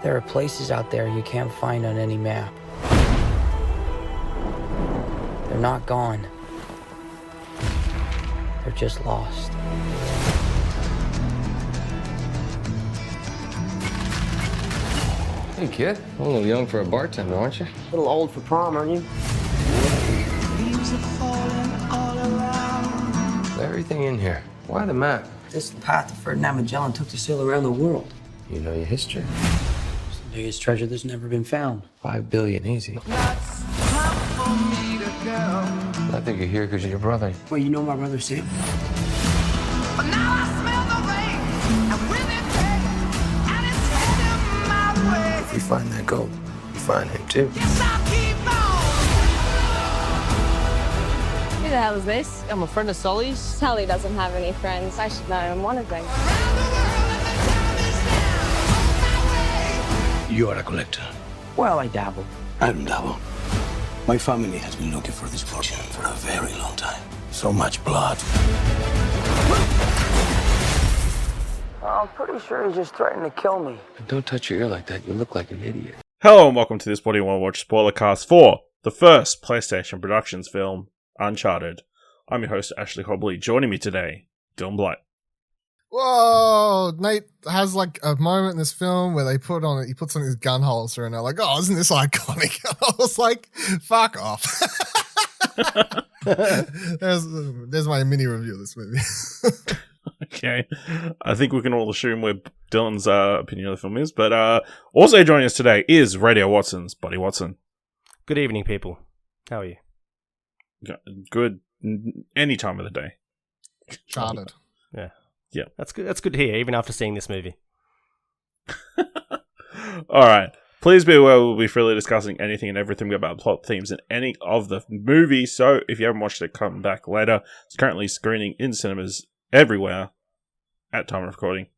There are places out there you can't find on any map. They're not gone. They're just lost. Hey, kid. A little young for a bartender, aren't you? A little old for prom, aren't you? Leaves are falling all around. Everything in here. Why the map? This is the path Ferdinand Magellan took to sail around the world. You know your history. It's the biggest treasure that's never been found. 5 billion, easy. That's time for me to go. I think you're here because of your brother. Well, you know my brother Sam? But now I smell the rain. I'm with it, and it's heading my way. If we find that gold, we find him too. Yes, I'll keep on. Who the hell is this? I'm a friend of Sully's. Sally doesn't have any friends. I should know I'm one of them. You are a collector. Well, I dabble. I don't dabble. My family has been looking for this fortune for a very long time. So much blood. I'm pretty sure he just threatened to kill me. Don't touch your ear like that. You look like an idiot. Hello and welcome to this What Do You Want to Watch Spoilercast for the first PlayStation Productions film, Uncharted. I'm your host, Ashley Hobley. Joining me today, Dylan Blight. Whoa! Nate has like a moment in this film where he puts on his gun holster and they're like, "Oh, isn't this iconic?" I was like, "Fuck off." there's my mini review of this movie. Okay. I think we can all assume where Dylan's opinion of the film is, but also joining us today is Radio Watson's Buddy Watson. Good evening, people. How are you? Good any time of the day. Charted. Yeah. Yeah. That's good. That's good to hear, even after seeing this movie. All right. Please be aware we'll be freely discussing anything and everything about plot themes in any of the movies, so if you haven't watched it, come back later. It's currently screening in cinemas everywhere at time of recording.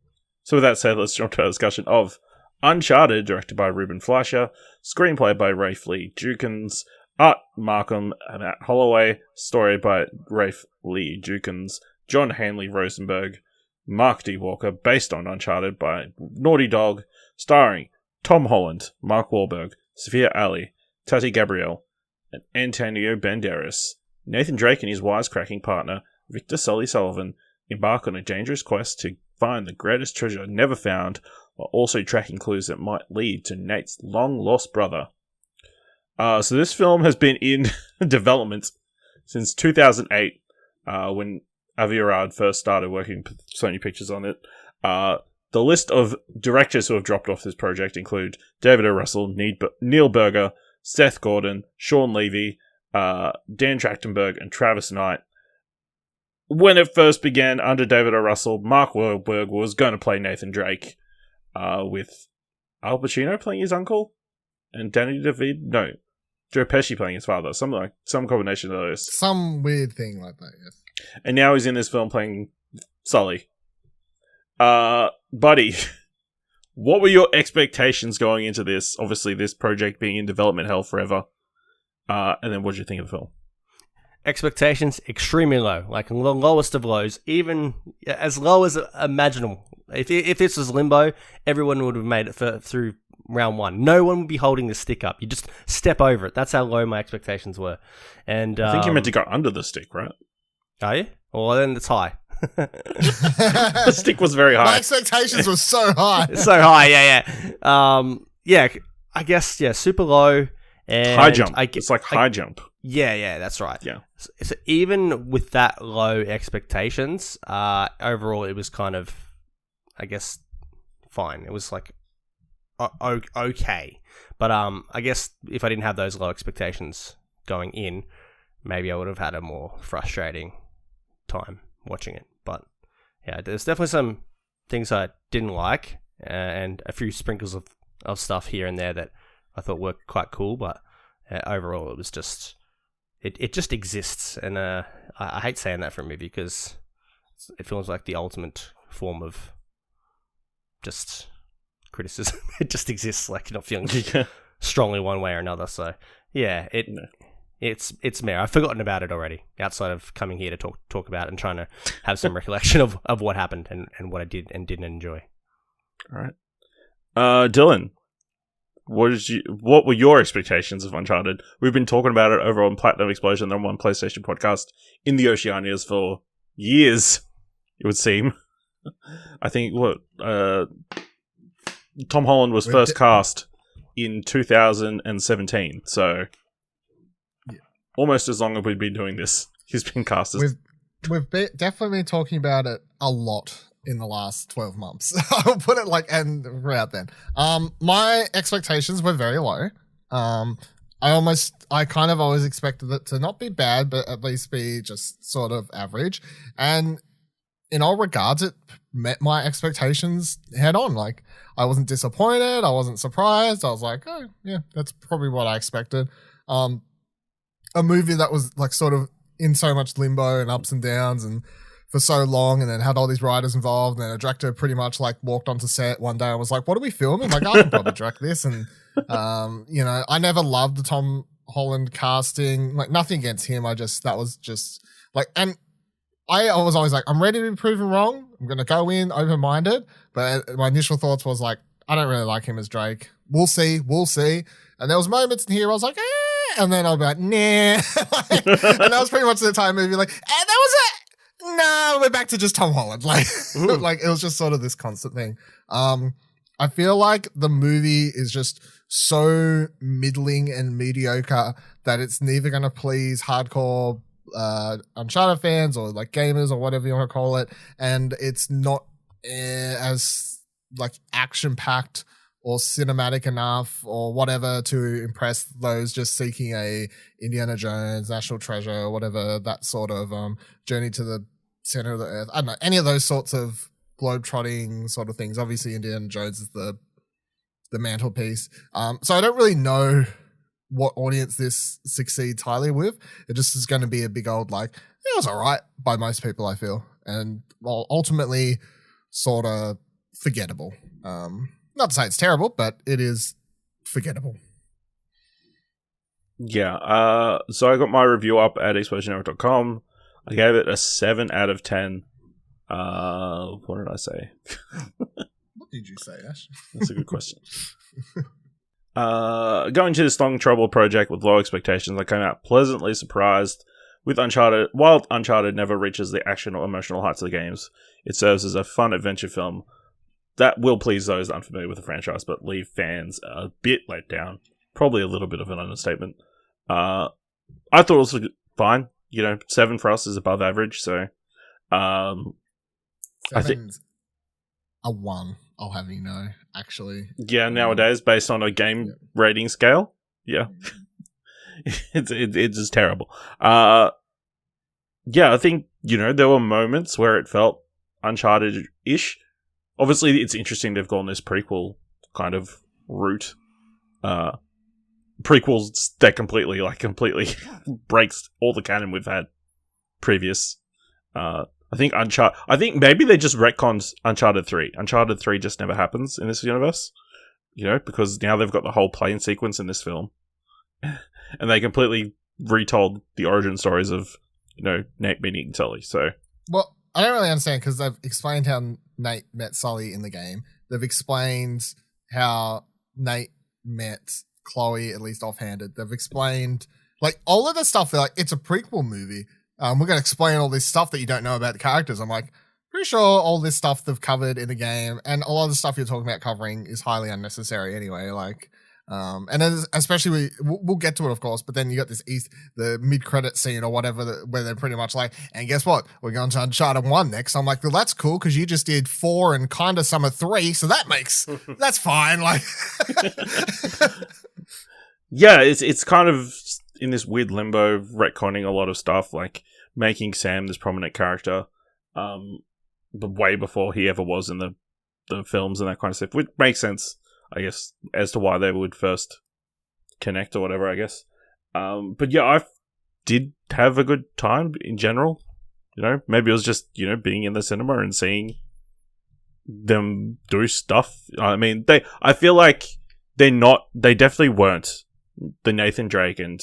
So with that said, let's jump to our discussion of Uncharted, directed by Ruben Fleischer, screenplay by Rafe Lee Judkins, art Marcum and Matt Holloway, story by Rafe Lee Judkins, John Hanley Rosenberg, Mark D. Walker, based on Uncharted by Naughty Dog, starring Tom Holland, Mark Wahlberg, Sophia Ali, Tati Gabrielle, and Antonio Banderas. Nathan Drake and his wisecracking partner, Victor Sully Sullivan, embark on a dangerous quest to find the greatest treasure never found, while also tracking clues that might lead to Nate's long-lost brother. So this film has been in development since 2008, when Avi Arad first started working with Sony Pictures on it. The list of directors who have dropped off this project include David O. Russell, Neil Berger, Seth Gordon, Sean Levy, Dan Trachtenberg, and Travis Knight. When it first began under David O. Russell, Mark Wahlberg was going to play Nathan Drake, with Al Pacino playing his uncle, and Danny DeVito, no, Joe Pesci playing his father. Some combination of those. Some weird thing like that, yes. And now he's in this film playing Sully. Buddy, what were your expectations going into this? Obviously, this project being in development hell forever. And then what did you think of the film? Expectations extremely low, like the lowest of lows, even as low as imaginable. If this was Limbo, everyone would have made it through round one. No one would be holding the stick up. You just step over it. That's how low my expectations were. And I think you meant to go under the stick, right? Are you? Well, then it's high. The stick was very high. My expectations were so high. So high, yeah. I guess, super low. And high jump. It's like high jump. Yeah, that's right. Yeah. So even with that low expectations, overall it was kind of, I guess, fine. It was like okay. But I guess if I didn't have those low expectations going in, maybe I would have had a more frustrating time watching it. But yeah, there's definitely some things I didn't like, and a few sprinkles of stuff here and there that I thought were quite cool. But overall, it was just it just exists, and I hate saying that for a movie because it feels like the ultimate form of just criticism. It just exists, like not feeling strongly one way or another. So yeah, It's mere. I've forgotten about it already, outside of coming here to talk about it and trying to have some recollection of what happened and what I did and didn't enjoy. All right. Dylan, what were your expectations of Uncharted? We've been talking about it over on Platinum Explosion, the one PlayStation podcast in the Oceanias for years, it would seem. I think Tom Holland was first cast in 2017, so almost as long as we've been doing this, he's been cast as... We've definitely been talking about it a lot in the last 12 months. I'll put it and throughout then. My expectations were very low. I kind of always expected it to not be bad, but at least be just sort of average. And in all regards, it met my expectations head on. Like, I wasn't disappointed. I wasn't surprised. I was like, oh, yeah, that's probably what I expected. A movie that was like sort of in so much limbo and ups and downs and for so long, and then had all these writers involved, and then a director pretty much like walked onto set one day and was like, what are we filming? Like, I can probably direct this. And, I never loved the Tom Holland casting, like nothing against him. That was just like, and I was always like, I'm ready to be proven wrong. I'm going to go in open-minded. But my initial thoughts was like, I don't really like him as Drake. We'll see. And there was moments in here I was like, and then I'll be like, nah. And that was pretty much the entire movie. Like, that was it. No, we're back to just Tom Holland. Like, like it was just sort of this constant thing. I feel like the movie is just so middling and mediocre that it's neither going to please hardcore Uncharted fans or like gamers or whatever you want to call it. And it's not as like action packed or cinematic enough or whatever to impress those just seeking a Indiana Jones, National Treasure, or whatever, that sort of journey to the center of the earth. I don't know, any of those sorts of globe-trotting sort of things. Obviously, Indiana Jones is the mantelpiece. So I don't really know what audience this succeeds highly with. It just is going to be a big old like, it was all right by most people, I feel. And well, ultimately sort of forgettable. Not to say it's terrible, but it is forgettable. Yeah. So I got my review up at explosionhour.com. I gave it a 7 out of 10. What did I say? What did you say, Ash? That's a good question. Going to this long trouble project with low expectations, I came out pleasantly surprised with Uncharted. While Uncharted never reaches the action or emotional heights of the games, it serves as a fun adventure film that will please those unfamiliar with the franchise, but leave fans a bit let down. Probably a little bit of an understatement. I thought it was fine. 7 for us is above average, so I think a 1. I'll have you know, actually. Yeah, nowadays, based on a game rating scale, yeah, it's just terrible. Yeah, I think there were moments where it felt Uncharted-ish. Obviously, it's interesting they've gone this prequel kind of route. Prequels that completely breaks all the canon we've had previous. I think maybe they just retconned Uncharted 3. Uncharted 3 just never happens in this universe. Because now they've got the whole plane sequence in this film. And they completely retold the origin stories of, Nate meeting Sully. So, well, I don't really understand because they've explained how Nate met Sully in the game. They've explained how Nate met Chloe, at least offhanded. They've explained like all of the stuff. They're like, it's a prequel movie. We're going to explain all this stuff that you don't know about the characters. I'm like, pretty sure all this stuff they've covered in the game, and a lot of the stuff you're talking about covering is highly unnecessary anyway. Like, and then especially we'll get to it, of course, but then you got the mid-credit scene or whatever where they're pretty much like, and guess what? We're going to Uncharted 1 next. I'm like, well, that's cool because you just did 4 and kind of some of 3, so that's fine. Like, yeah, it's kind of in this weird limbo, retconning a lot of stuff, like making Sam this prominent character, but way before he ever was in the films and that kind of stuff, which makes sense, I guess, as to why they would first connect or whatever, I guess. But yeah, I did have a good time in general. Maybe it was just, being in the cinema and seeing them do stuff. I mean, I feel like they definitely weren't the Nathan Drake and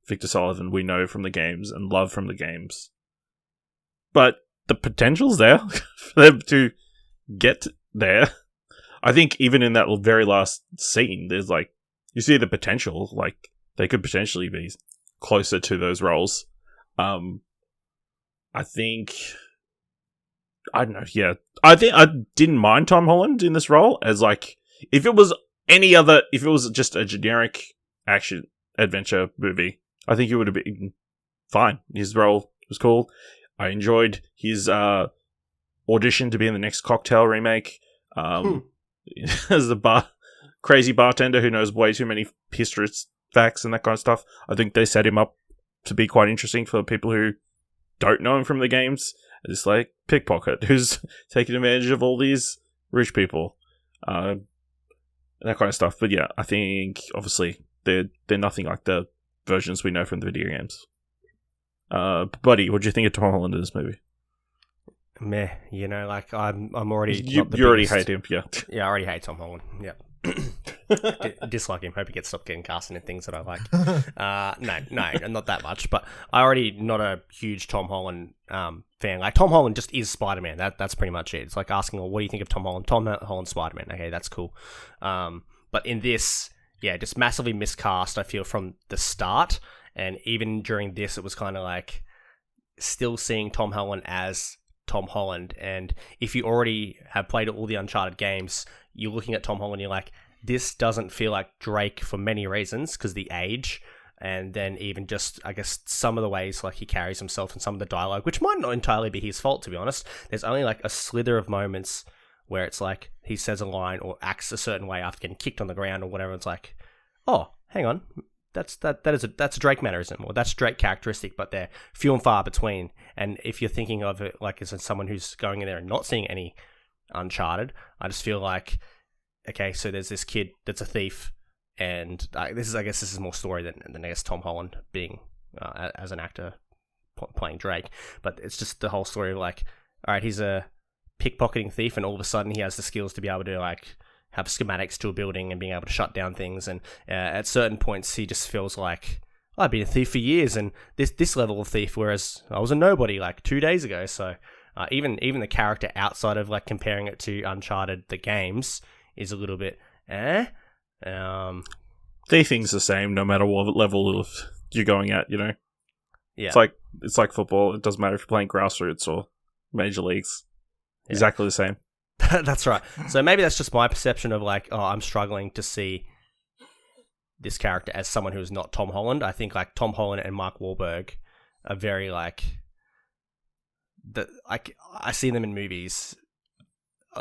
Victor Sullivan we know from the games and love from the games. But the potential's there for them to get there. I think even in that very last scene, there's like you see the potential. Like they could potentially be closer to those roles. I think I don't know. Yeah, I think I didn't mind Tom Holland in this role as like if it was just a generic action adventure movie, I think it would have been fine. His role was cool. I enjoyed his audition to be in the next Cocktail remake. As the crazy bartender who knows way too many history facts and that kind of stuff. I think they set him up to be quite interesting for people who don't know him from the games. It's like pickpocket who's taking advantage of all these rich people, and that kind of stuff. But yeah, I think obviously they're nothing like the versions we know from the video games. Buddy, what do you think of Tom Holland in this movie? Meh, you know, like I'm already you already hate him, yeah. Yeah, I already hate Tom Holland. Yeah. Dislike him. Hope he gets stopped getting casted in things that I like. No, not that much. But I already not a huge Tom Holland fan. Like Tom Holland just is Spider-Man. That's pretty much it. It's like asking, well, what do you think of Tom Holland? Tom Holland Spider-Man. Okay, that's cool. But in this, yeah, just massively miscast. I feel from the start, and even during this, it was kind of like still seeing Tom Holland as Tom Holland. And if you already have played all the Uncharted games, you're looking at Tom Holland, you're like, this doesn't feel like Drake for many reasons, because the age, and then even just, I guess, some of the ways like he carries himself and some of the dialogue, which might not entirely be his fault, to be honest. There's only like a slither of moments where it's like he says a line or acts a certain way after getting kicked on the ground or whatever. It's like, oh, hang on, that's a Drake mannerism, or that's Drake characteristic, but they're few and far between. And if you're thinking of it like as someone who's going in there and not seeing any Uncharted, I just feel like, okay, so there's this kid that's a thief, and this is more story than I guess Tom Holland being as an actor playing Drake. But it's just the whole story of like, all right, he's a pickpocketing thief, and all of a sudden he has the skills to be able to like have schematics to a building and being able to shut down things. And at certain points, he just feels like, oh, I've been a thief for years, and this level of thief, whereas I was a nobody like 2 days ago. So even the character outside of like comparing it to Uncharted the games is a little bit Thiefing's the same no matter what level of you're going at, you know. Yeah, it's like football. It doesn't matter if you're playing grassroots or major leagues. Yeah. Exactly the same. That's right. So maybe that's just my perception of like, oh, I'm struggling to see this character as someone who is not Tom Holland. I think like Tom Holland and Mark Wahlberg are very like I see them in movies.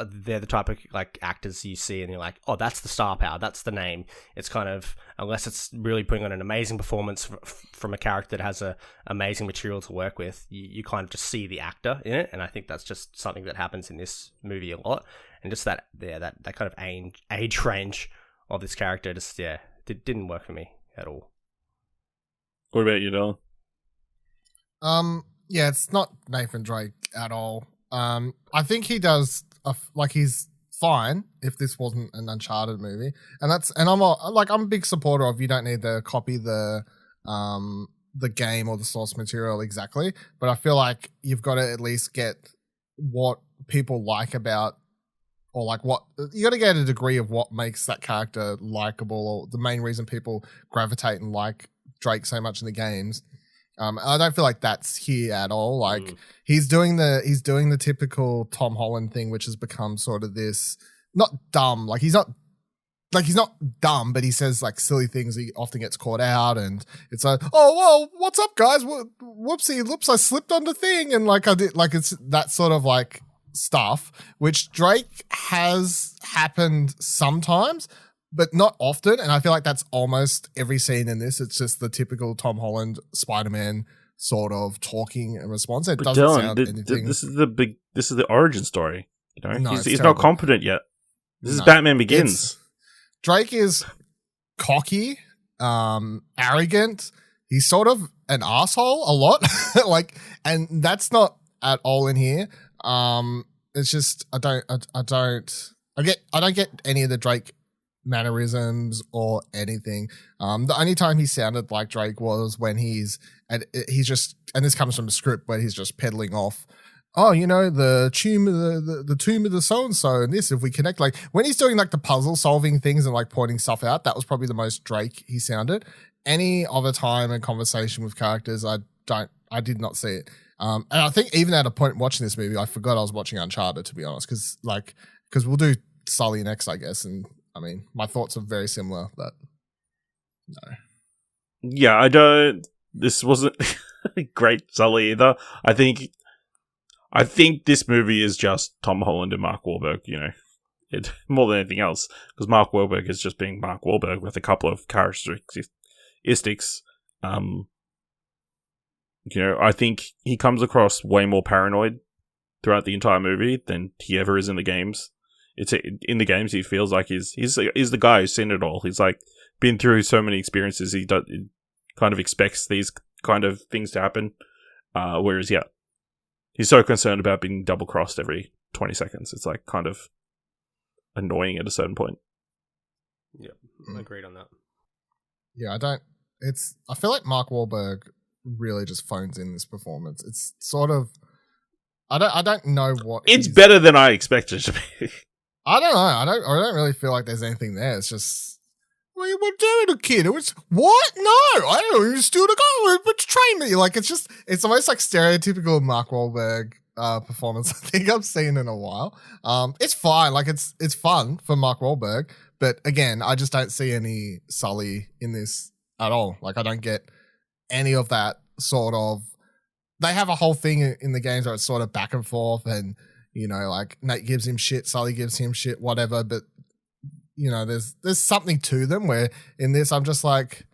They're the type of like actors you see and you're like, oh, that's the star power, that's the name. It's kind of, unless it's really putting on an amazing performance from a character that has a amazing material to work with, you kind of just see the actor in it. And I think that's just something that happens in this movie a lot. And just that kind of age range of this character just didn't work for me at all. What about you, Dylan? Yeah, it's not Nathan Drake at all. I think he does he's fine if this wasn't an Uncharted movie, and I'm a big supporter of, you don't need to copy the game or the source material exactly, but I feel like you've got to at least get what people like about, or like what you got to get a degree of what makes that character likable, or the main reason people gravitate and like Drake so much in the games. I don't feel like that's here at all. Like he's doing the typical Tom Holland thing, which has become sort of this, not dumb, he's not dumb, but he says like silly things. He often gets caught out, and it's like, oh, well, what's up, guys? Whoops, I slipped on the thing, and like I did, like it's that sort of like stuff, which Drake has happened sometimes, but not often. And I feel like that's almost every scene in this. It's just the typical Tom Holland Spider-Man sort of talking and response. It doesn't sound anything. This is the origin story. You know, no, he's not competent yet. This is Batman Begins. Drake is cocky, arrogant. He's sort of an asshole a lot, and that's not at all in here. It's just I don't get any of the Drake mannerisms or anything. The only time he sounded like Drake was when he's just, and this comes from the script, where he's just peddling off oh, the tomb of the tomb of the so and so, and this, if we connect, like when he's doing like the puzzle solving things and like pointing stuff out, that was probably the most Drake he sounded. Any other time and conversation with characters, I did not see it. And I think even at a point watching this movie, I forgot I was watching Uncharted, to be honest, because we'll do Sully next, I guess, and I mean my thoughts are very similar, but no. Yeah, I don't. This wasn't great Sully either. I think this movie is just Tom Holland and Mark Wahlberg, more than anything else, because Mark Wahlberg is just being Mark Wahlberg with a couple of characteristics. I think he comes across way more paranoid throughout the entire movie than he ever is in the games. In the games, he feels like he's the guy who's seen it all. He's like been through so many experiences. He kind of expects these kind of things to happen. Whereas, he's so concerned about being double crossed every 20 seconds. It's like kind of annoying at a certain point. Yeah, I agreed on that. Yeah, I feel like Mark Wahlberg really just phones in this performance. It's sort of, I don't know what. It's better than I expected it to be. I don't know. I don't really feel like there's anything there. It's just, what are you doing, kid? It was, what? No, I don't know. You're still the guy, but train me. Like, it's almost like stereotypical Mark Wahlberg performance I think I've seen in a while. It's fine. Like, it's fun for Mark Wahlberg. But again, I just don't see any Sully in this at all. Like, I don't get any of that sort of. They have a whole thing in the games where it's sort of back and forth, and like Nate gives him shit, Sully gives him shit, whatever. But there's something to them. Where in this, I'm just like,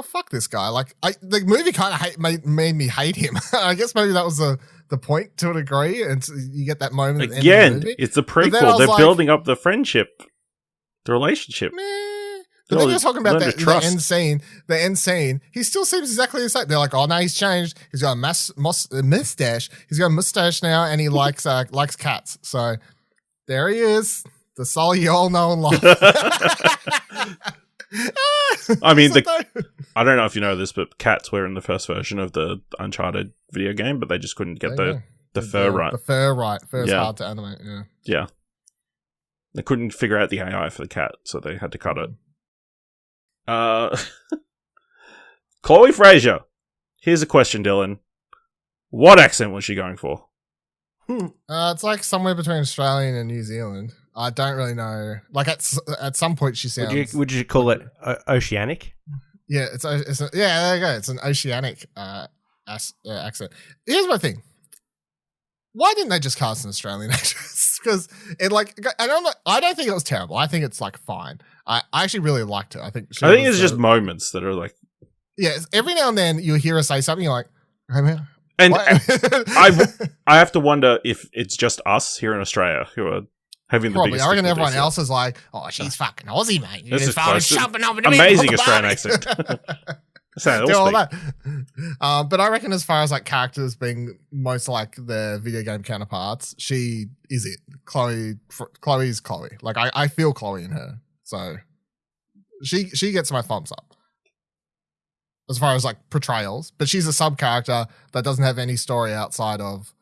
fuck this guy. Like, the movie kind of made me hate him. I guess maybe that was the point to a degree, and so you get that moment at the end of the movie. It's a prequel. They're building up the friendship. The relationship. But then you're talking about the end scene. He still seems exactly the same. They're like, oh, no, he's changed. He's got a mustache. He's got a mustache now, and he likes cats. So there he is, the Sully you all know and love. I mean, I don't know if you know this, but cats were in the first version of the Uncharted video game, but they just couldn't get the fur right. The fur right. Fur's hard to animate, yeah. Yeah. They couldn't figure out the AI for the cat, so they had to cut it. Chloe Fraser. Here's a question, Dylan. What accent was she going for? It's like somewhere between Australian and New Zealand. I don't really know. Like at some point she sounds. Would you call it oceanic? Yeah, there you go. It's an oceanic accent. Here's my thing. Why didn't they just cast an Australian actress? Because I don't think it was terrible. I think it's like fine. I actually really liked it. I think it's just moments that are like, every now and then you hear her say something, you're like, hey man. And I have to wonder if it's just us here in Australia who are having the biggest. I reckon everyone else is like, oh, she's fucking Aussie, mate. This is close. Amazing Australian accent. Do all that. But I reckon as far as like characters being most like their video game counterparts, she is it. Chloe's Chloe. Like I feel Chloe in her. So she gets my thumbs up. As far as like portrayals. But she's a sub character that doesn't have any story outside of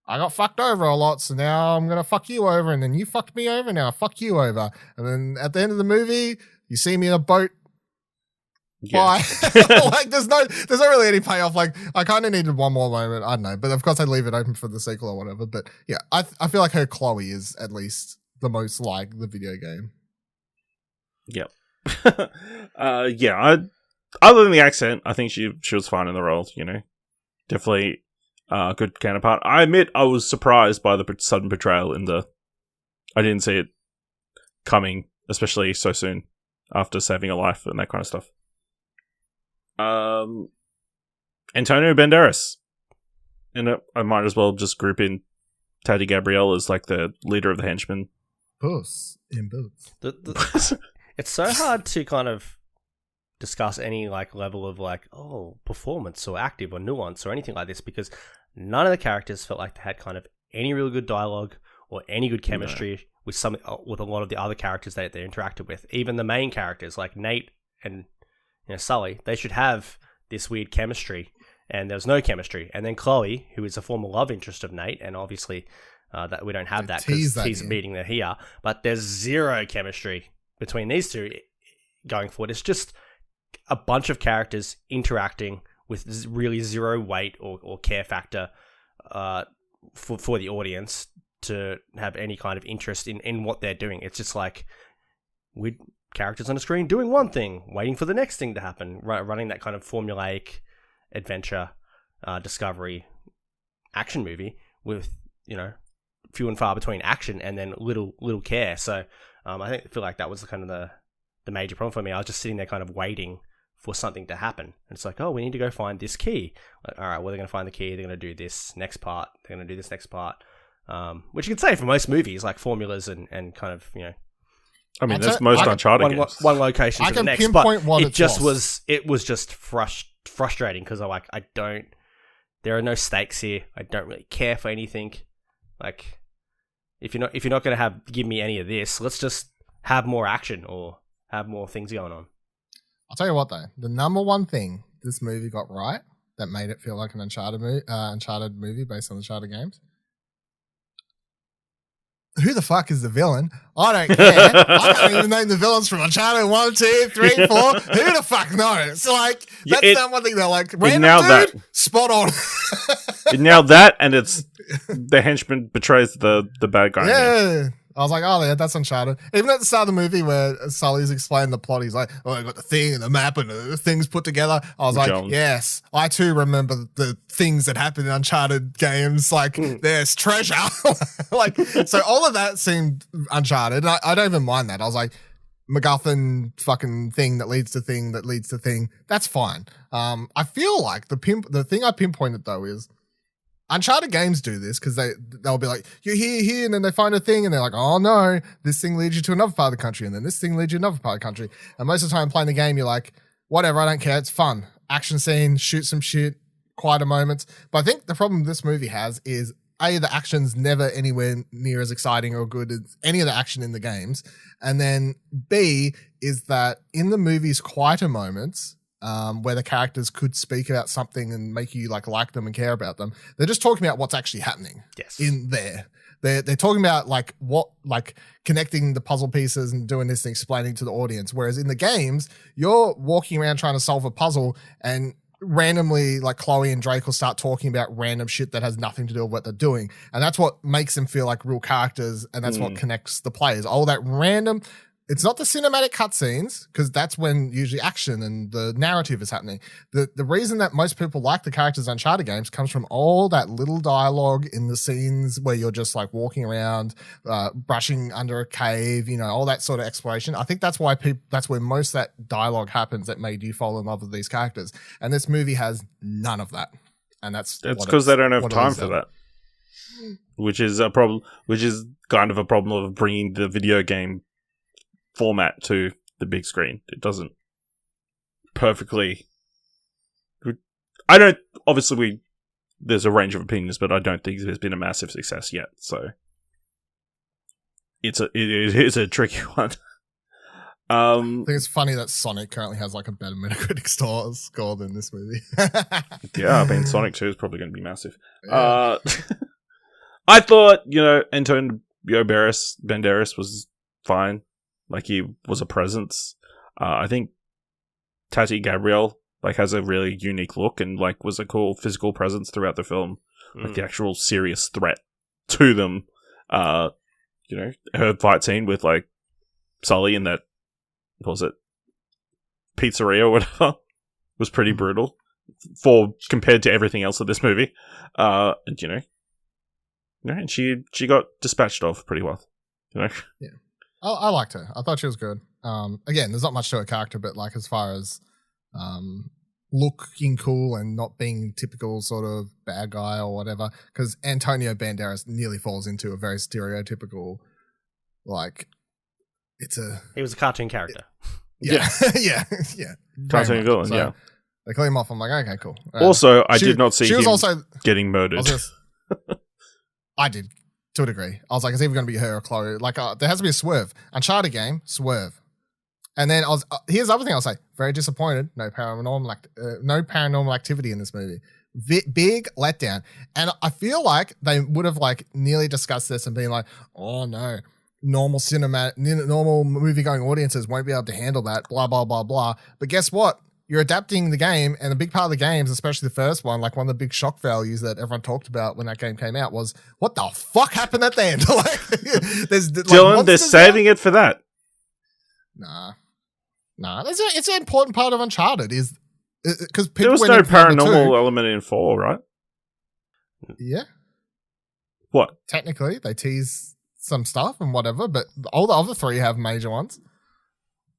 I got fucked over a lot, so now I'm gonna fuck you over, and then you fucked me over, now I fuck you over. And then at the end of the movie, you see me in a boat. Why? Like there's not really any payoff. Like I kind of needed one more moment. I don't know, but of course I leave it open for the sequel or whatever. But yeah, I feel like her Chloe is at least the most like the video game. Yep. Other than the accent, I think she was fine in the role. Definitely good counterpart. I admit I was surprised by the sudden betrayal I didn't see it coming, especially so soon after saving a life and that kind of stuff. Antonio Banderas. And I might as well just group in Tati Gabrielle as like the leader of the henchmen. Puss in Boots. It's so hard to kind of discuss any like level of like performance or active or nuance or anything like this because none of the characters felt like they had kind of any really good dialogue or any good chemistry with a lot of the other characters that they interacted with. Even the main characters like Nate and Sully, they should have this weird chemistry, and there was no chemistry. And then Chloe, who is a former love interest of Nate, and obviously that we don't have that because he's meeting her here, but there's zero chemistry between these two going forward. It's just a bunch of characters interacting with really zero weight or care factor for the audience to have any kind of interest in what they're doing. It's just like with characters on a screen doing one thing, waiting for the next thing to happen, running that kind of formulaic adventure, discovery, action movie with, few and far between action and then little care. So I feel like that was kind of the major problem for me. I was just sitting there kind of waiting for something to happen. And it's like, oh, we need to go find this key. Like, all right, well, they're going to find the key. They're going to do this next part. They're going to do this next part. Which you could say for most movies, like formulas and kind of, I mean, that's most Uncharted games. One location to the next. I can pinpoint but what it just was. It was just frustrating because there are no stakes here. I don't really care for anything. Like, if you're not going to give me any of this, let's just have more action or have more things going on. I'll tell you what though, the number one thing this movie got right that made it feel like an Uncharted movie based on the Uncharted games. Who the fuck is the villain? I don't care. I can't even name the villains from Uncharted 1, 2, 3, 4. Who the fuck knows? So like, that's not one thing. They're like, random dude, spot on. It nailed that, and it's the henchman betrays the bad guy. Yeah. I was like, oh, yeah, that's Uncharted. Even at the start of the movie where Sully's explaining the plot, he's like, oh, I got the thing and the map and the things put together. I was like, yes, I too remember the things that happened in Uncharted games. Like, there's treasure. So all of that seemed Uncharted. And I don't even mind that. I was like, MacGuffin fucking thing that leads to thing that leads to thing. That's fine. I feel like the thing I pinpointed, though, is Uncharted games do this because they'll be like, you're here, and then they find a thing, and they're like, oh no, this thing leads you to another part of the country, and then this thing leads you to another part of the country. And most of the time playing the game, you're like, whatever, I don't care, it's fun. Action scene, shoot some shit, quieter moments. But I think the problem this movie has is, A, the action's never anywhere near as exciting or good as any of the action in the games. And then B, is that in the movie's quieter moments, where the characters could speak about something and make you like them and care about them, they're just talking about what's actually happening in there. They're talking about connecting the puzzle pieces and doing this and explaining to the audience. Whereas in the games, you're walking around trying to solve a puzzle and randomly like Chloe and Drake will start talking about random shit that has nothing to do with what they're doing. And that's what makes them feel like real characters. And that's what connects the players. All that random. It's not the cinematic cutscenes, because that's when usually action and the narrative is happening. The reason that most people like the characters in Uncharted games comes from all that little dialogue in the scenes where you're just like walking around, brushing under a cave, all that sort of exploration. I think that's why that's where most of that dialogue happens that made you fall in love with these characters. And this movie has none of that. And that's because they don't have time for that. Which is a problem, which is kind of a problem of bringing the video game format to the big screen. It doesn't perfectly. There's a range of opinions, but I don't think there's been a massive success yet. So it is a tricky one. I think it's funny that Sonic currently has like a better Metacritic score than this movie. Yeah, I mean Sonic 2 is probably going to be massive. Yeah. I thought Antonio Banderas was fine. Like, he was a presence. I think Tati Gabrielle has a really unique look and was a cool physical presence throughout the film. Like the actual serious threat to them. Her fight scene with Sully in that, what was it, pizzeria or whatever, was pretty brutal compared to everything else of this movie. And she got dispatched off pretty well. Yeah. I liked her. I thought she was good. Again, there's not much to her character, but as far as looking cool and not being typical sort of bad guy or whatever, because Antonio Banderas nearly falls into a very stereotypical, he was a cartoon character. Yeah. yeah. Cartoon villain, yeah. They call him off. I'm like, okay, cool. Also, I did not see him getting murdered. I did. To a degree. I was like, it's either going to be her or Chloe. There has to be a swerve. Uncharted game, swerve. And then here's the other thing I'll say: very disappointed. No paranormal activity in this movie. Big letdown. And I feel like they would have like nearly discussed this and been like, "Oh no, normal movie going audiences won't be able to handle that." Blah blah blah blah. But guess what? You're adapting the game, and a big part of the games, especially the first one, like one of the big shock values that everyone talked about when that game came out was, what the fuck happened at the end? Dylan, they're saving it for that. Nah. It's an important part of Uncharted because there was no paranormal element in 4, right? Yeah. What? Technically, they tease some stuff and whatever, but all the other 3 have major ones.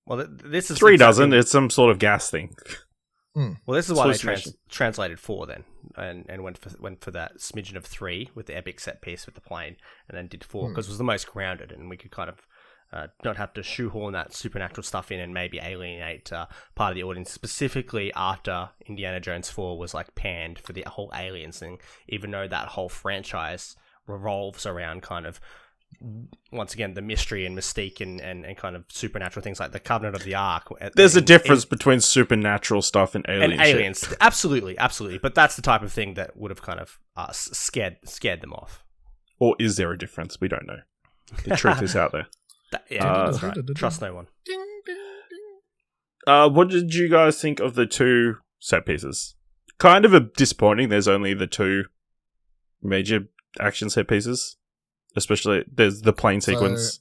Well, this is 3 doesn't. It's some sort of gas thing. Well, this is why they translated 4 then, and went for that smidgen of 3 with the epic set piece with the plane, and then did 4 because it was the most grounded, and we could kind of not have to shoehorn that supernatural stuff in and maybe alienate part of the audience, specifically after Indiana Jones 4 was like panned for the whole aliens thing, even though that whole franchise revolves around kind of, once again, the mystery and mystique and kind of supernatural things like the Covenant of the Ark. There's a difference between supernatural stuff and aliens. Shit. Absolutely. But that's the type of thing that would have kind of scared them off. Or is there a difference? We don't know. The truth is out there. That's right. Trust no one. What did you guys think of the 2 set pieces? Kind of disappointing. There's only the 2 major action set pieces. Especially, there's the plane sequence,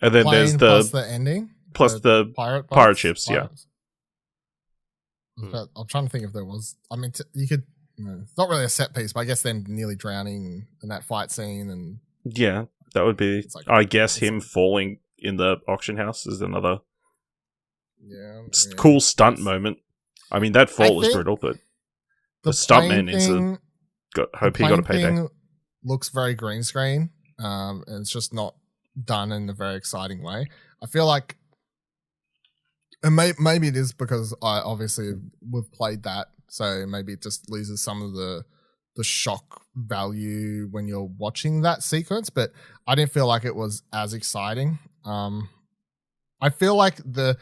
and then there's plus the ending, plus the pirate ships. Yeah, but I'm trying to think if there was. I mean, you could. It's not really a set piece, but I guess them nearly drowning in that fight scene, and yeah, that would be. Like, I guess him falling in the auction house is another. Yeah, cool stunt moment. I mean, that fall was brutal, but the stuntman is hope he got a payday. Looks very green screen. And it's just not done in a very exciting way. I feel like, and maybe it is because we've played that, so maybe it just loses some of the shock value when you're watching that sequence. But I didn't feel like it was as exciting. I feel like the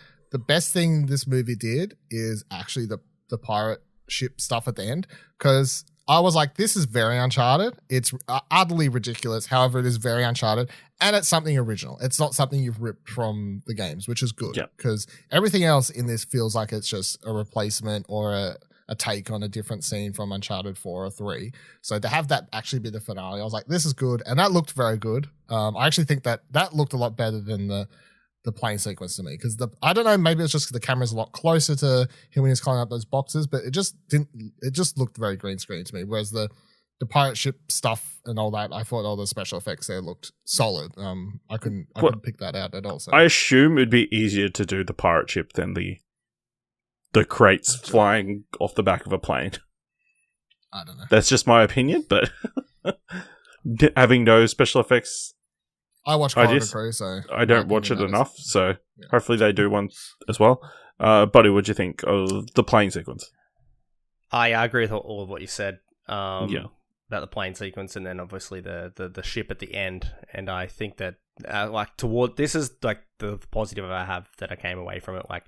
best thing this movie did is actually the pirate ship stuff at the end, because I was like, this is very Uncharted. It's utterly ridiculous. However, it is very Uncharted, and it's something original. It's not something you've ripped from the games, which is good, because everything else in this feels like it's just a replacement or a take on a different scene from Uncharted 4 or 3. So to have that actually be the finale, I was like, this is good, and that looked very good. I actually think that looked a lot better than the plane sequence to me, because I don't know, maybe it's just because the camera's a lot closer to him when he's climbing up those boxes, but it just looked very green screen to me, whereas the pirate ship stuff and all that, I thought all the special effects there looked solid. I couldn't pick that out at all. So. I assume it'd be easier to do the pirate ship than the crates flying off the back of a plane. I don't know. That's just my opinion, but having no special effects, I watch Corridor Crew, so I don't watch it enough, so hopefully they do one as well. Buddy, what'd you think of the plane sequence? I agree with all of what you said about the plane sequence, and then obviously the ship at the end. And I think that this is like the positive I have that I came away from it, like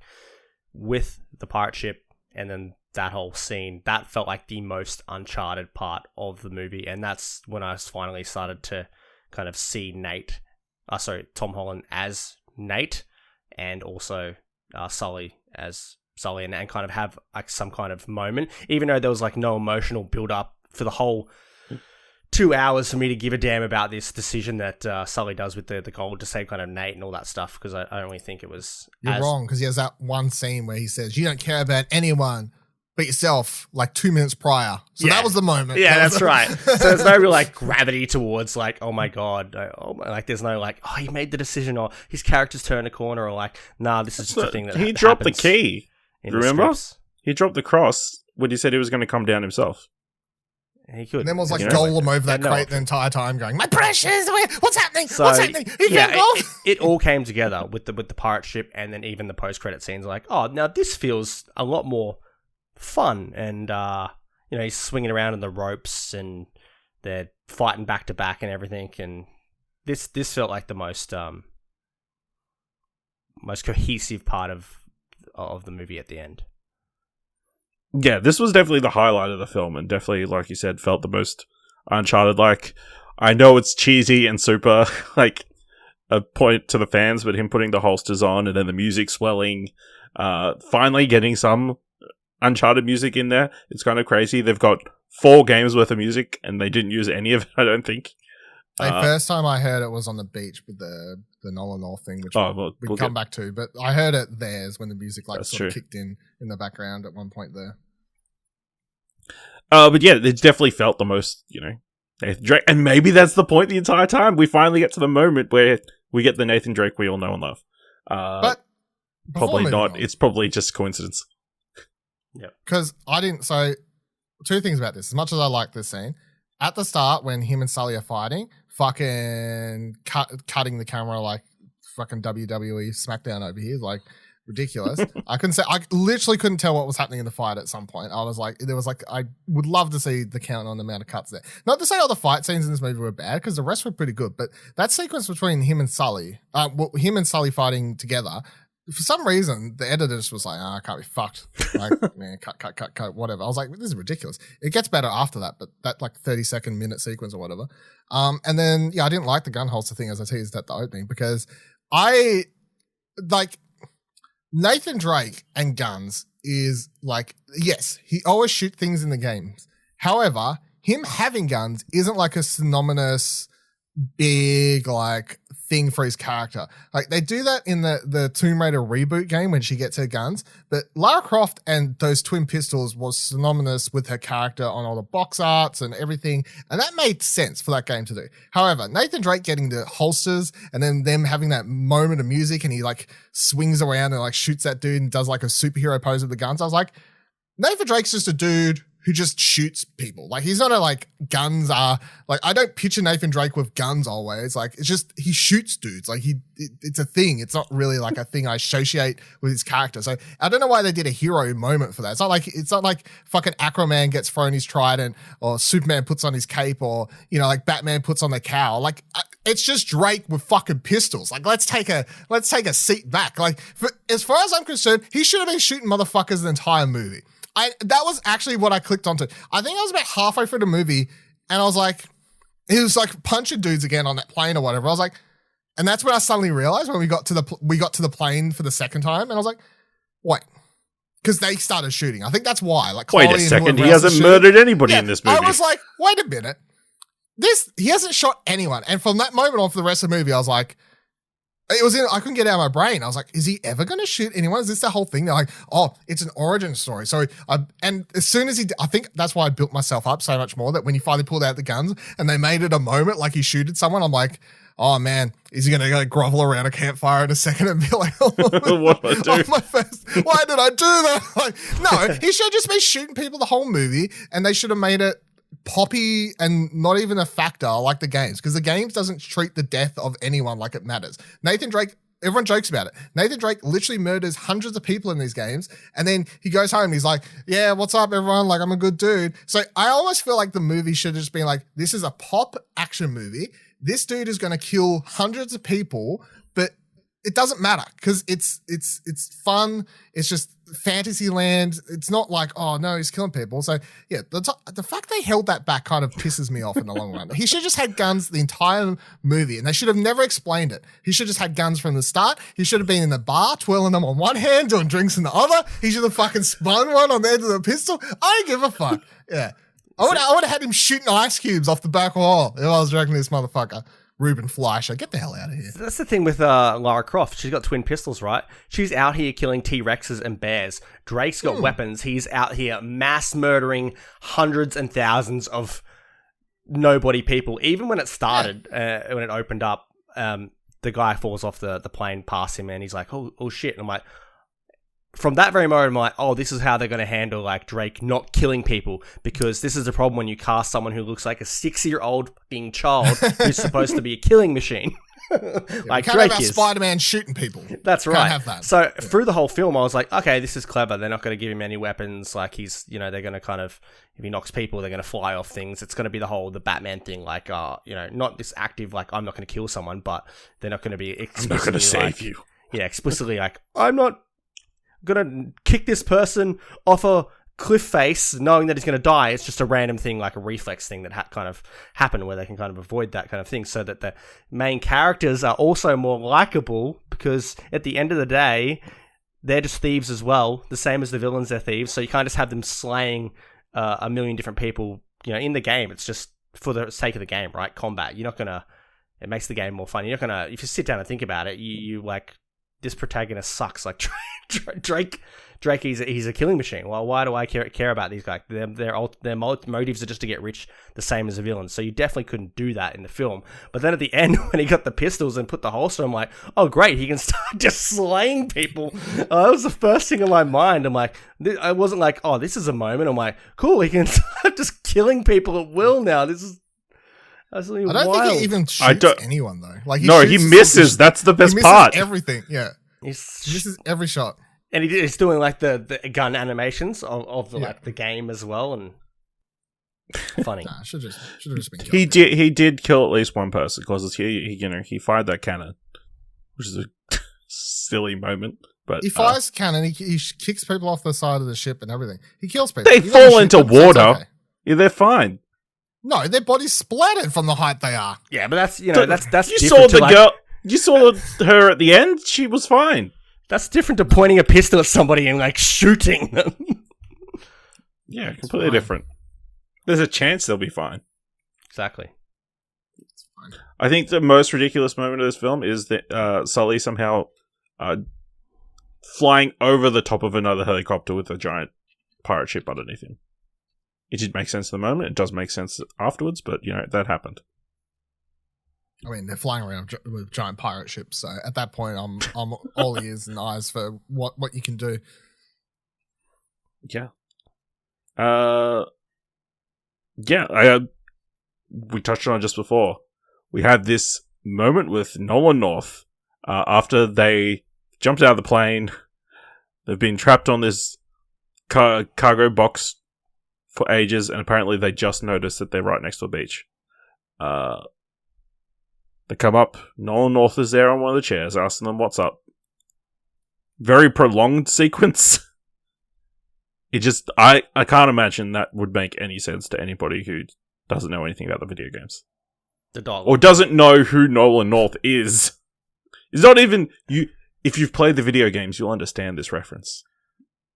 with the pirate ship and then that whole scene, that felt like the most Uncharted part of the movie, and that's when I finally started to kind of see Tom Holland as Nate, and also Sully as Sully, and kind of have like some kind of moment, even though there was like no emotional build up for the whole 2 hours for me to give a damn about this decision that Sully does with the gold to save kind of Nate and all that stuff, because I don't really think it was. You're wrong, because he has that one scene where he says, "You don't care about anyone but yourself," like 2 minutes prior. So that was the moment. Yeah, that's right. So there's no real like gravity towards like, oh my god, like there's no like, oh, he made the decision, or his character's turned a corner, or like, nah, this is just a thing that he dropped the key. Remember? He dropped the cross when he said he was going to come down himself. He could. And then was like Golem over that crate the entire time, going, "My precious, what's happening? What's happening?" It all came together with the pirate ship, and then even the post credit scenes. Like, oh, now this feels a lot more fun, and he's swinging around in the ropes, and they're fighting back to back and everything. And this felt like the most most cohesive part of the movie at the end. Yeah, this was definitely the highlight of the film, and definitely, like you said, felt the most Uncharted. Like, I know it's cheesy and super, like, a point to the fans, but him putting the holsters on and then the music swelling, finally getting some Uncharted music in there. It's kind of crazy. They've got 4 games worth of music, and they didn't use any of it, I don't think. The first time I heard it was on the beach with the Nolan North thing, which we'll come back to. But I heard it there's when the music sort of kicked in the background at one point there. But yeah, it definitely felt the most, Nathan Drake. And maybe that's the point the entire time. We finally get to the moment where we get the Nathan Drake we all know and love. But probably not. It's probably just coincidence. Yeah. Because I didn't... So, 2 things about this. As much as I like this scene, at the start when him and Sully are fighting, fucking cutting the camera like fucking WWE SmackDown over here, like ridiculous. I literally couldn't tell what was happening in the fight at some point. I was like, I would love to see the count on the amount of cuts there. Not to say all the fight scenes in this movie were bad, because the rest were pretty good, but that sequence between him and Sully fighting together, for some reason, the editor just was like, I can't be fucked. Like, man, cut, whatever. I was like, this is ridiculous. It gets better after that, but that like 30-second minute sequence or whatever. And then, I didn't like the gun holster thing as I teased at the opening, because I, like, Nathan Drake and guns is like, yes, he always shoot things in the games. However, him having guns isn't like a synonymous big like thing for his character. Like they do that in the Tomb Raider reboot game when she gets her guns, but Lara Croft and those twin pistols was synonymous with her character on all the box arts and everything, and that made sense for that game to do. However, Nathan Drake getting the holsters and then them having that moment of music and he like swings around and like shoots that dude and does like a superhero pose with the guns, I was like, Nathan Drake's just a dude who just shoots people. Like, he's not guns are, like, I don't picture Nathan Drake with guns always. Like, it's just, he shoots dudes. Like, it's a thing. It's not really like a thing I associate with his character. So, I don't know why they did a hero moment for that. It's not like fucking Aquaman gets thrown his trident or Superman puts on his cape or, like Batman puts on the cowl. Like, it's just Drake with fucking pistols. Like, let's take a seat back. Like, as far as I'm concerned, he should have been shooting motherfuckers the entire movie. That was actually what I clicked onto. I think I was about halfway through the movie and I was like, he was like punching dudes again on that plane or whatever. I was like, and that's when I suddenly realized when we got to the plane for the second time and I was like, wait, because they started shooting. I think that's why. Like, wait a second, he hasn't murdered anybody in this movie. I was like, wait a minute, he hasn't shot anyone. And from that moment on for the rest of the movie, I was like, I couldn't get it out of my brain. I was like, is he ever going to shoot anyone? Is this the whole thing? They're like, oh, it's an origin story. So and as soon as I think that's why I built myself up so much more, that when he finally pulled out the guns and they made it a moment like he shooted someone, I'm like, oh man, is he going to go grovel around a campfire in a second and be like, oh, what did I do? Why did I do that? Like, no, he should have just been shooting people the whole movie and they should have made it poppy and not even a factor like the games, because the games doesn't treat the death of anyone like it matters. Nathan Drake, everyone jokes about it. Nathan Drake literally murders hundreds of people in these games and then he goes home and he's like, yeah, what's up everyone? Like, I'm a good dude. So I always feel like the movie should have just been like, this is a pop action movie. This dude is going to kill hundreds of people, but it doesn't matter because it's fun. It's just fantasy land. It's not like, oh no, he's killing people. So yeah, the fact they held that back kind of pisses me off in the long run. He should have just had guns the entire movie and they should have never explained it. He should have just had guns from the start. He should have been in the bar, twirling them on one hand, doing drinks in the other. He should have fucking spun one on the end of the pistol. I don't give a fuck. Yeah. I would have had him shooting ice cubes off the back wall if I was directing this motherfucker. Ruben Fleischer, get the hell out of here. That's the thing with Lara Croft. She's got twin pistols, right? She's out here killing T-Rexes and bears. Drake's got weapons. He's out here mass murdering hundreds and thousands of nobody people. Even when it started, when it opened up, the guy falls off the plane past him and he's like, oh shit. And I'm like, from that very moment, I'm like, oh, this is how they're going to handle like Drake not killing people, because this is the problem when you cast someone who looks like a 6-year-old fucking child who's supposed to be a killing machine. Like Drake is. Spider-Man shooting people. That's right. Can't have that. So through the whole film, I was like, okay, this is clever. They're not going to give him any weapons. Like they're going to kind of, if he knocks people, they're going to fly off things. It's going to be the Batman thing, like, not this active, like, I'm not going to kill someone, but they're not going to be I'm not going to save you. explicitly like, I'm not gonna kick this person off a cliff face knowing that he's going to die. It's just a random thing, like a reflex thing that kind of happened where they can kind of avoid that kind of thing, so that the main characters are also more likable, because at the end of the day, they're just thieves as well, the same as the villains, they're thieves, so you can't just have them slaying a million different people, in the game. It's just for the sake of the game, right? Combat. You're not going to... It makes the game more fun. You're not going to... If you sit down and think about it, you like... This protagonist sucks. Like, Drake, he's a killing machine. Well, why do I care about these guys? Their motives are just to get rich, the same as the villains. So you definitely couldn't do that in the film. But then at the end, when he got the pistols and put the holster, I'm like, oh great, he can start just slaying people. That was the first thing in my mind. I'm like, I wasn't like, oh, this is a moment. I'm like, cool, he can start just killing people at will now. This is absolutely wild. I don't think he even shoots anyone though. Like, he misses. That's the best part. Everything, yeah. He misses every shot. And he's doing like the gun animations of the game as well, and funny. Nah, should have just been killed. He did kill at least one person because he fired that cannon, which is a silly moment. But he fires cannon. He kicks people off the side of the ship and everything. He kills people. They fall into water. Okay. Yeah, they're fine. No, their bodies splattered from the height they are. Yeah, but that's that's you saw the girl. You saw her at the end. She was fine. That's different to pointing a pistol at somebody and like shooting them. Yeah, completely different. There's a chance they'll be fine. Exactly. I think the most ridiculous moment of this film is that Sully somehow flying over the top of another helicopter with a giant pirate ship underneath him. It did make sense in the moment. It does make sense afterwards, but that happened. I mean, they're flying around with giant pirate ships, so at that point, I'm all ears and eyes for what you can do. Yeah. We touched on it just before. We had this moment with Nolan North after they jumped out of the plane. They've been trapped on this cargo box for ages, and apparently they just noticed that they're right next to a beach. They come up. Nolan North is there on one of the chairs, asking them what's up. Very prolonged sequence. I can't imagine that would make any sense to anybody who doesn't know anything about the video games. The dog. Or doesn't know who Nolan North is. It's not even... If you've played the video games, you'll understand this reference.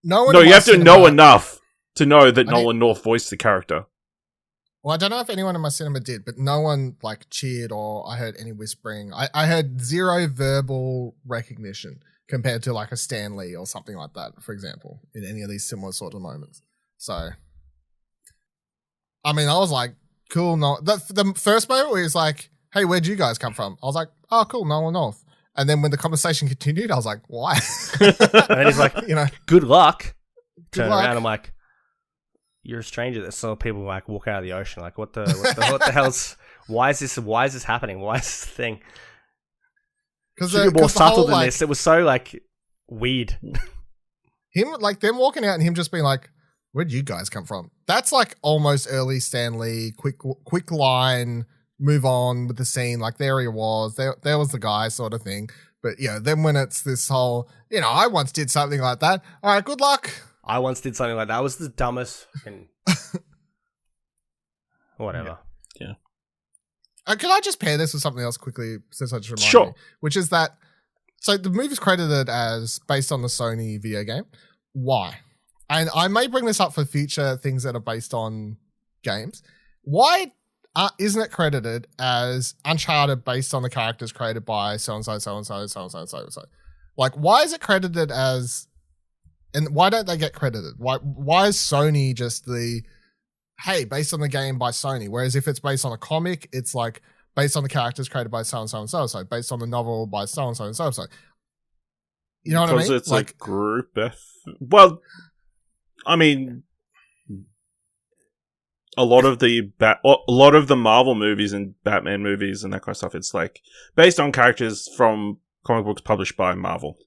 No, you have to know enough to know that Nolan North voiced the character. Well, I don't know if anyone in my cinema did, but no one cheered or I heard any whispering. I heard zero verbal recognition compared to a Stan Lee or something like that, for example, in any of these similar sort of moments. So, I mean, I was like, cool. No, the first moment where he's like, hey, where'd you guys come from? I was like, oh, cool, Nolan North. And then when the conversation continued, I was like, why? And then he's like, good luck. Turn around, I'm like, you're a stranger that saw people walk out of the ocean. Like, what the hell's... Why is this happening? Why is this a thing? Because they're more subtle than this. It was so, weird. Him, them walking out and him just being like, where'd you guys come from? That's, almost early Stan Lee, quick line, move on with the scene. There he was. There was the guy sort of thing. But, then when it's this whole, I once did something like that. All right, good luck. I once did something like that. I was the dumbest fucking... Whatever. Yeah. Can I just pair this with something else quickly, since I just reminded me? Which is that, so the movie's credited as based on the Sony video game. Why? And I may bring this up for future things that are based on games. Why isn't it credited as Uncharted based on the characters created by so-and-so, so-and-so, so-and-so, so-and-so? Why is it credited as... And why don't they get credited? Why is Sony just based on the game by Sony? Whereas if it's based on a comic, it's based on the characters created by so-and-so and so-and-so, based on the novel by so-and-so and so-and-so. You know what I mean? Because it's group Well, I mean, a lot of the Marvel movies and Batman movies and that kind of stuff, it's based on characters from comic books published by Marvel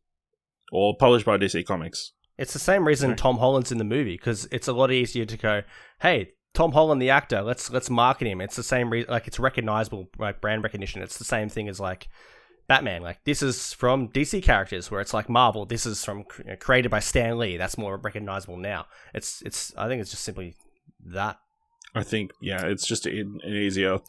or published by DC Comics. It's the same reason Tom Holland's in the movie, because it's a lot easier to go, hey, Tom Holland, the actor, let's market him. It's the same reason, it's recognizable, brand recognition. It's the same thing as Batman. Like, this is from DC characters, where it's like Marvel. This is from created by Stan Lee. That's more recognizable now. It's. I think it's just simply that. I think, yeah, it's just an easier.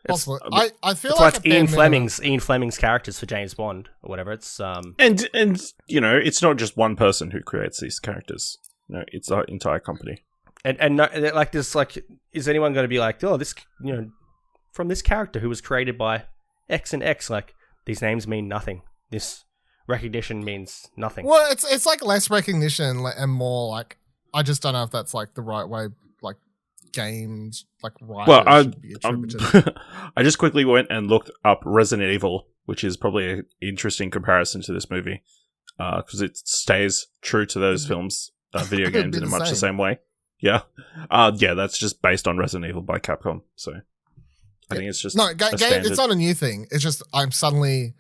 Possibly. I feel It's like like Ian Fleming's characters for James Bond or whatever. It's And you know, it's not just one person who creates these characters. No, it's the entire company. and no, like this, like, is anyone going to be like, oh, this, you know, from this character who was created by X and X? Like, these names mean nothing. This recognition means nothing. Well, it's like less recognition and more like, I just don't know if that's like the right way. Like, games, like, writers should be attributed. I just quickly went and looked up Resident Evil, which is probably an interesting comparison to this movie, because it stays true to those films, video games, in much the same way. Yeah, yeah, that's just based on Resident Evil by Capcom. So I think it's just it's not a new thing. It's just I suddenly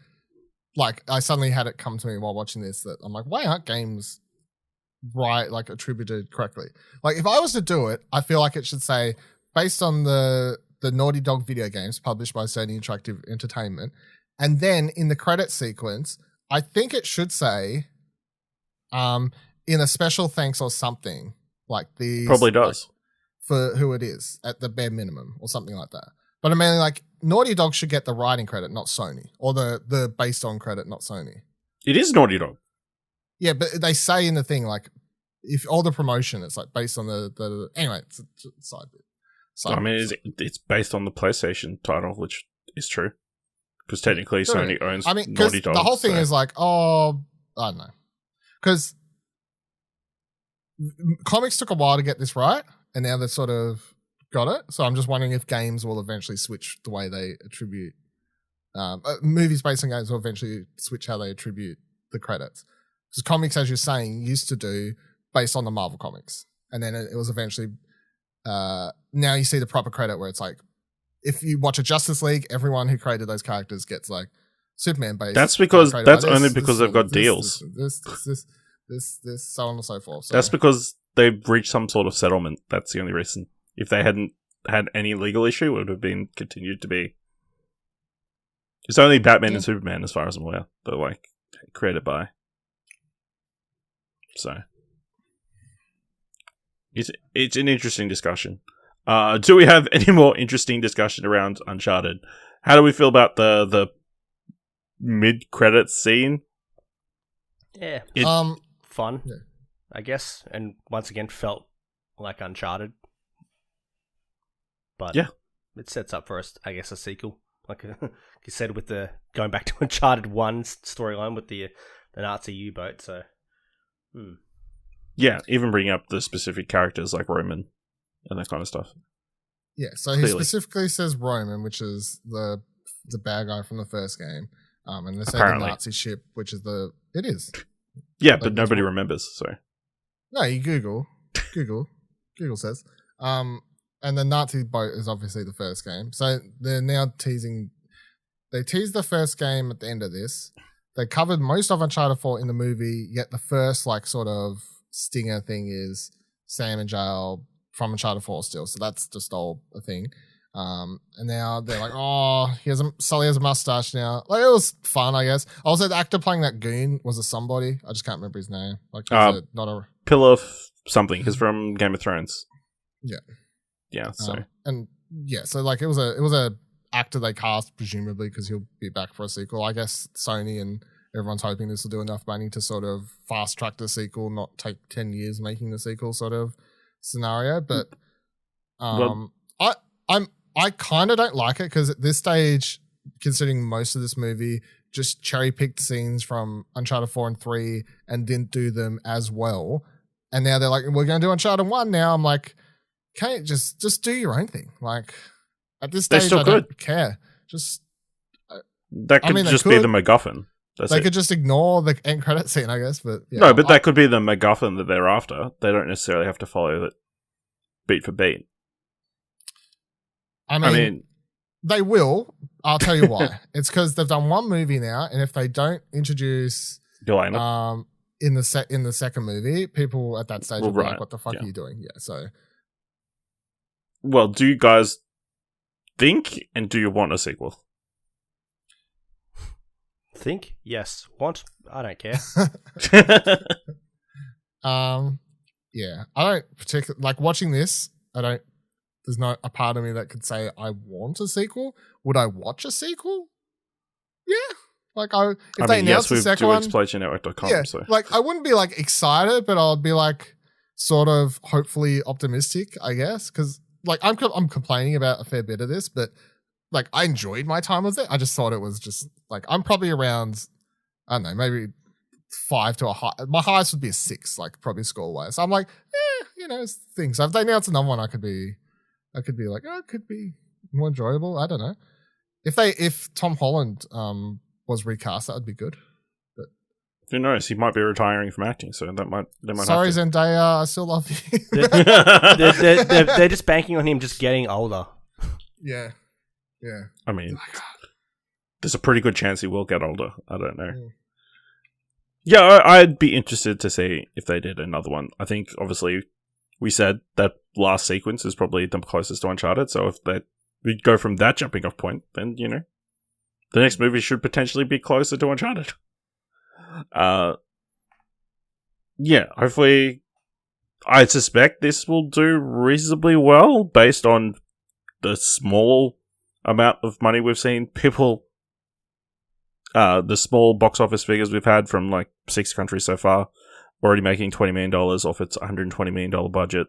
had it come to me while watching this that I'm like, why aren't games like attributed correctly? Like, if I was to do it, I feel like it should say based on the Naughty Dog video games published by Sony Interactive Entertainment, and then in the credit sequence, I think it should say, in a special thanks or something like these. Probably does, like, for who it is at the bare minimum or something like that. But I mean, like, Naughty Dog should get the writing credit, not Sony, or the based on credit, not Sony. It is Naughty Dog. Yeah, but they say in the thing, like, if all the promotion, it's like based on the anyway, it's a side bit. I mean, it's based on the PlayStation title, which is true, because technically Sony owns Naughty Dog. The whole thing is like, oh, I don't know, because comics took a while to get this right, and now they've sort of got it. So I'm just wondering if games will eventually switch the way they attribute. Movies based on games will eventually switch how they attribute the credits. Because comics, as you're saying, used to do based on the Marvel comics. And then it was eventually, now you see the proper credit where it's like, if you watch a Justice League, everyone who created those characters gets like Superman based. That's only because they've got deals. This, so on and so forth. So. That's because they've reached some sort of settlement. That's the only reason. If they hadn't had any legal issue, it would have been continued to be. It's only Batman and Superman, as far as I'm aware, that like created by. So it's an interesting discussion. Do we have any more interesting discussion around Uncharted? How do we feel about the mid-credits scene? Yeah, fun, I guess, and once again felt like Uncharted. But yeah, it sets up for us, I guess, a sequel, like you said, with the going back to Uncharted 1 storyline with the Nazi U-boat. So, yeah, even bringing up the specific characters like Roman and that kind of stuff. Yeah, so he specifically says Roman, which is the bad guy from the first game, and they say the Nazi ship, which is it is. Yeah, but nobody remembers. So no, you Google says. And the Nazi boat is obviously the first game. So they're now teasing. They teased the first game at the end of this. They covered most of Uncharted 4 in the movie, yet the first like sort of stinger thing is Sam in jail from Uncharted 4 still. So that's just all a thing. And now they're like, oh, Sully has a mustache now. Like, it was fun, I guess. Also, the actor playing that goon was a somebody. I just can't remember his name. Like, not a Pillar something. He's from Game of Thrones. Yeah. Yeah, so so like it was a actor they cast presumably because he'll be back for a sequel. I guess Sony and everyone's hoping this will do enough money to sort of fast track the sequel, not take 10 years making the sequel sort of scenario. But I kind of don't like it because at this stage, considering most of this movie just cherry picked scenes from Uncharted 4 and 3 and didn't do them as well, and now they're like, we're going to do Uncharted 1 now. I'm like, okay, just do your own thing. Like, at this stage, I don't care. Just that could be the MacGuffin. They could just ignore the end credit scene, I guess. But yeah, no, but that could be the MacGuffin that they're after. They don't necessarily have to follow it beat for beat. I mean, they will. I'll tell you why. It's because they've done one movie now, and if they don't introduce Yelena in the second movie, people at that stage will be like, "What the fuck are you doing?" Yeah, so. Well, do you guys think and do you want a sequel? Think? Yes. Want? I don't care. Yeah, I don't particularly like watching this. There's no a part of me that could say I want a sequel. Would I watch a sequel? Yeah, like if they announced the second one, exploityournetwork.com. yeah, So like I wouldn't be like excited, but I'll be like sort of hopefully optimistic, I guess, because like I'm complaining about a fair bit of this, but like I enjoyed my time with it. I just thought it was just like I'm probably around, I don't know, maybe 5 to a high. My highest would be a 6, like probably score wise. So I'm like, it's things. So if they announce another one, I could be like, oh, it could be more enjoyable. I don't know. If Tom Holland was recast, that would be good. But who knows? He might be retiring from acting, so they might. Sorry, have to. Zendaya, I still love you. they're just banking on him just getting older. Yeah. I mean, there's a pretty good chance he will get older. I don't know. Yeah, I'd be interested to see if they did another one. I think, obviously, we said that last sequence is probably the closest to Uncharted, so if we go from that jumping off point, then, the next movie should potentially be closer to Uncharted. Yeah, hopefully, I suspect this will do reasonably well based on the small amount of money we've seen people... the small box office figures we've had from like 6 countries so far, already making $20 million off its $120 million budget.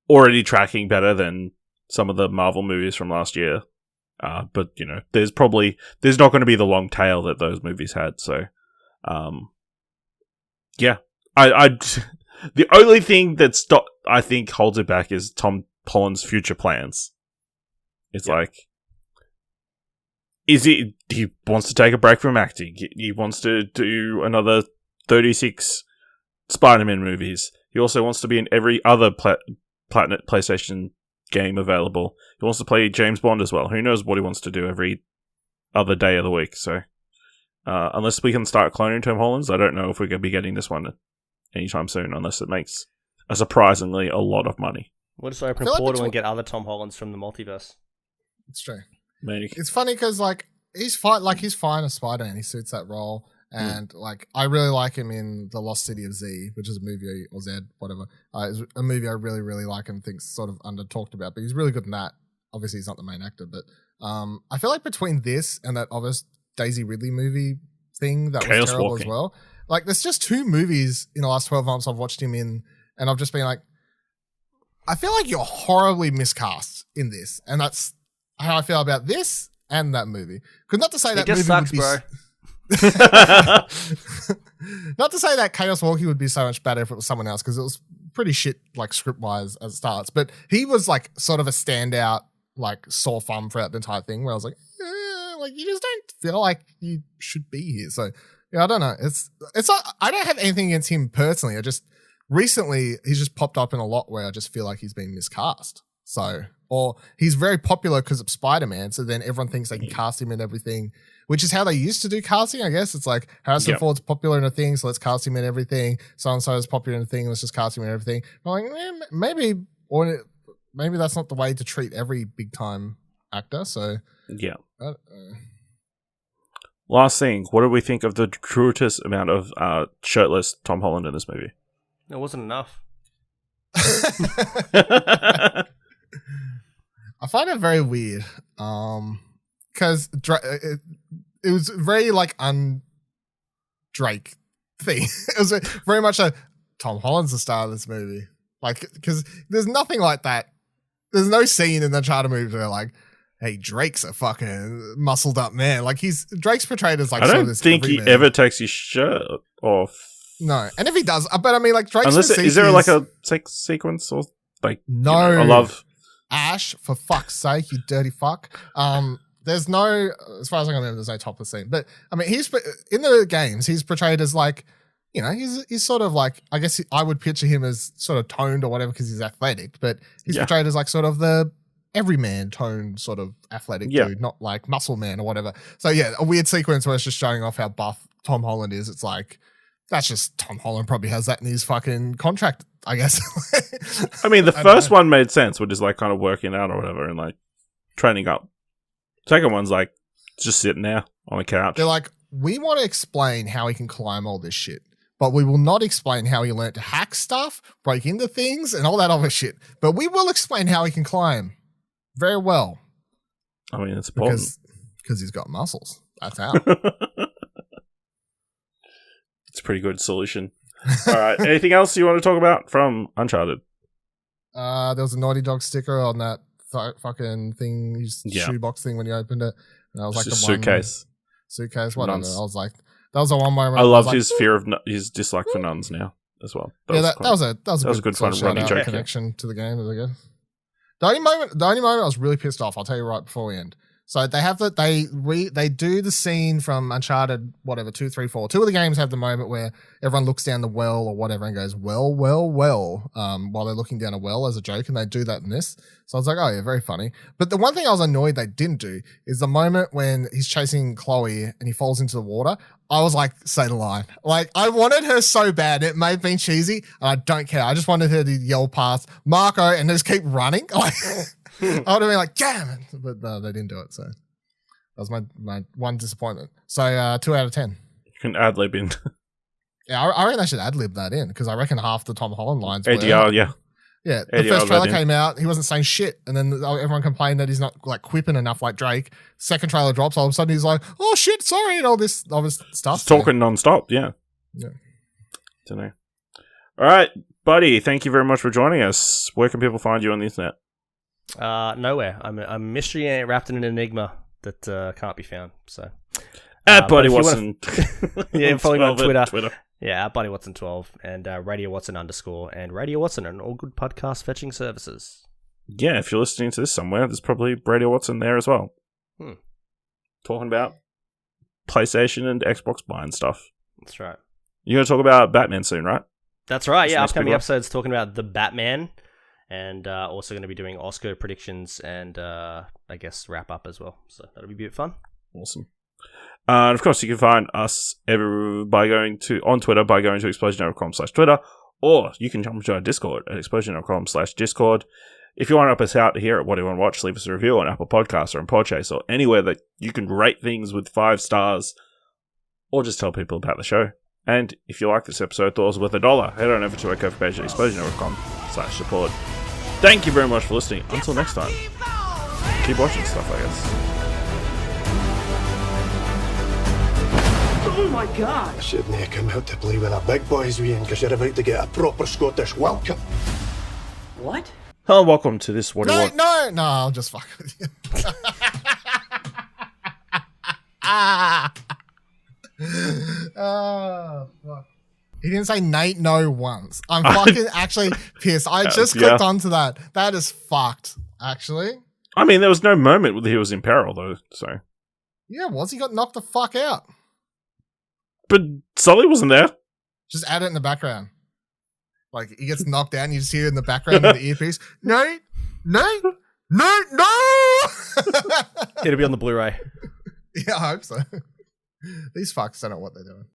Already tracking better than some of the Marvel movies from last year. But, there's not going to be the long tail that those movies had. So, yeah. The only thing I think holds it back is Tom Holland's future plans. It's like, he wants to take a break from acting. He wants to do another 36 Spider-Man movies. He also wants to be in every other PlayStation game available. He wants to play James Bond as well. Who knows what he wants to do every other day of the week. So, unless we can start cloning Tom Hollands, I don't know if we're going to be getting this one anytime soon, unless it makes a surprisingly a lot of money. We'll just open a portal and get other Tom Hollands from the multiverse. It's true. Maybe. It's funny because like he's fine as Spider-Man. He suits that role, and like I really like him in The Lost City of Z, which is a movie, or Z, whatever. It's a movie I really, really like and think's sort of under talked about. But he's really good in that. Obviously, he's not the main actor, but I feel like between this and that obvious Daisy Ridley movie thing that was terrible as well. Like, there's just 2 movies in the last 12 months I've watched him in, and I've just been like, I feel like you're horribly miscast in this, and that's how I feel about this and that movie. Because not to say that movie sucks, would be, bro. not to say that Chaos Walking would be so much better if it was someone else, because it was pretty shit, like script wise as it starts. But he was like sort of a standout, like sore thumb throughout the entire thing, where I was like, like you just don't feel like you should be here. So yeah, I don't know. It's not, I don't have anything against him personally. I just recently he's just popped up in a lot where I just feel like he's been miscast. So, or he's very popular because of Spider-Man, so then everyone thinks they can cast him in everything, which is how they used to do casting, I guess. It's like Harrison Ford's popular in a thing, so let's cast him in everything. So-and-so is popular in a thing, let's just cast him in everything. I'm like, maybe that's not the way to treat every big-time actor, so... Yeah. Last thing, what do we think of the gratuitous amount of shirtless Tom Holland in this movie? It wasn't enough. I find it very weird, because it was very like Drake thing. It was very much a Tom Holland's the star of this movie, like, because there's nothing like that. There's no scene in the Uncharted movie where like, hey, Drake's a fucking muscled up man. Like Drake's portrayed as like. I sort don't of this think he ever takes his shirt off. No, and if he does, but I mean, like Drake's. Unless is there like a sex sequence or like? No, I love Ash, for fuck's sake, you dirty fuck. There's no, as far as I can remember, there's no topless scene. But I mean, he's in the games. He's portrayed as like, he's sort of like, I guess I would picture him as sort of toned or whatever because he's athletic. But he's portrayed as like sort of the everyman toned sort of athletic dude, not like muscle man or whatever. So yeah, a weird sequence where it's just showing off how buff Tom Holland is. It's like, that's just Tom Holland probably has that in his fucking contract, I guess. I mean, the first one made sense, which is like kind of working out or whatever and like training up. Second one's like Just sitting there on the couch. They're like, we want to explain how he can climb all this shit, but we will not explain how he learned to hack stuff, break into things, and all that other shit. But we will explain how he can climb very well. I mean, it's important. Because he's got muscles. That's how. It's a pretty good solution. All right. Anything else you want to talk about from Uncharted? There was a Naughty Dog sticker on that fucking thing, shoebox thing when you opened it. And I was It's like, just suitcase, whatever. Nuns. I was like, that was the one moment. I was loved like, his fear of his dislike for nuns now as well. That was a good fun sort of running shout-out joke. connection to the game, I guess. The only moment I was really pissed off, I'll tell you right before we end. So they have they do the scene from Uncharted, whatever, 2, 3, 4. Two of the games have the moment where everyone looks down the well or whatever and goes, well, while they're looking down a well as a joke, and they do that in this. So I was like, oh yeah, very funny. But the one thing I was annoyed they didn't do is the moment when he's chasing Chloe and he falls into the water. I was like, say the line. Like, I wanted her so bad. It may have been cheesy, and I don't care. I just wanted her to yell past Marco and just keep running. Like, I would have been like, damn it. But no, they didn't do it. So that was my one disappointment. So 2 out of 10. You can ad-lib in. Yeah, I reckon I should ad-lib that in because I reckon half the Tom Holland lines were. ADR, yeah. Yeah, the ADR first trailer that in. came out, he wasn't saying shit, and then everyone complained that he's not like quipping enough like Drake. Second trailer drops, all of a sudden he's like, "Oh shit, sorry," and all this stuff. Just talking non-stop, yeah. Yeah. Don't know. All right, buddy. Thank you very much for joining us. Where can people find you on the internet? Nowhere. I'm a mystery wrapped in an enigma that can't be found. So, Buddy if you Watson. yeah, follow me on 12 Twitter. Yeah, Buddy Watson 12 and Radio Watson _ and Radio Watson and all good podcast fetching services. Yeah, if you're listening to this somewhere, there's probably Radio Watson there as well. Talking about PlayStation and Xbox buying stuff. That's right. You're going to talk about Batman soon, right? That's right. Yeah, Next upcoming big one. episodes talking about the Batman, and also going to be doing Oscar predictions and I guess wrap up as well. So that'll be a bit fun. Awesome. And of course, you can find us by going to explosion.com/Twitter, or you can jump into our Discord at explosion.com/Discord. If you want to help us out here at What Do You Want to Watch, leave us a review on Apple Podcasts or on Podchaser or anywhere that you can rate things with 5 stars, or just tell people about the show. And if you like this episode, thought it was worth $1, head on over to our cover page at explosion.com/support. Thank you very much for listening. Until next time, keep watching stuff, I guess. Oh my god! I shouldn't have come out to play with the big boys, Ian, because you're about to get a proper Scottish welcome. What? Hello, welcome to this What Do You Want? No, I'll just fuck with you. Fuck. He didn't say Nate no once. I'm fucking actually pissed. I just clicked onto that. That is fucked, actually. I mean, there was no moment where he was in peril, though, so. Yeah, he got knocked the fuck out. But Sully wasn't there. Just add it in the background. Like, he gets knocked out and you just hear it in the background of the earpiece. No! It'll be on the Blu-ray. Yeah, I hope so. These fucks don't know what they're doing.